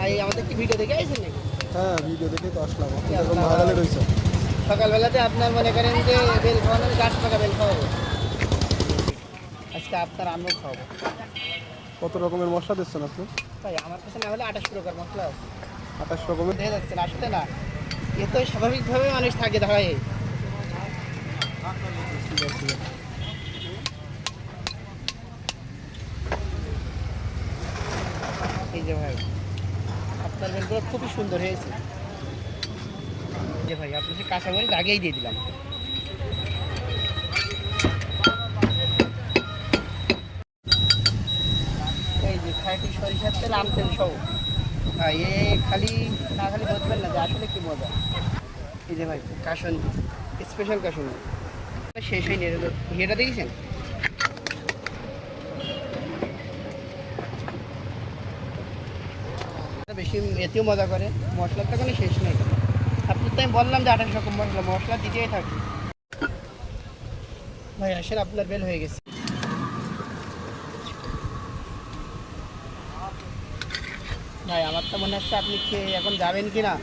ভাই আমাদের কি ভিডিও দেখে আইছেন নাকি? হ্যাঁ, ভিডিও দেখে তো আসলাম। আপনি এখন ভাইরালে রয়েছে। সকালবেলাতে আপনার মনে করেন যে বেল খাওয়ানো 4 টাকা বেল খাওয়াবো। আজকে আপনার আমও খাওয়াবো। কত রকমের মশলা দিচ্ছেন আপনি? ভাই আমার কাছে না হলে 28 প্রকার মশলা আছে। 28 রকমের। দেখে যাচ্ছেন আসলে না, এ তো স্বাভাবিকভাবে মানুষ থাকে দাঁড়ায়। ঠিক আছে। এই যে ভাই আপনার বেলগুলো খুবই সুন্দর হয়েছে। যে ভাই আপনাকে কাঁচামরিচ আগেই দিয়ে দিলাম। এই যে খাঁটি সরিষার তেল, আম তেল সহ। ভাই এ খালি না খালি বুঝবেন না যে আসলে কি মজা। এই যে ভাই কাসুন্দি, স্পেশাল কাসুন্দি শেষ হয়নি। এটা দেখেছেন? বেশি এতেও মজা করে, মশলার তো কোনো শেষ নেই। আপনি তো আমি বললাম যে 28 রকম মশলা, মশলা দিতেই থাকি। ভাই আসেন, আপনার বেল হয়ে গেছে। ভাই আমার তো মনে হচ্ছে আপনি খেয়ে এখন যাবেন কি না।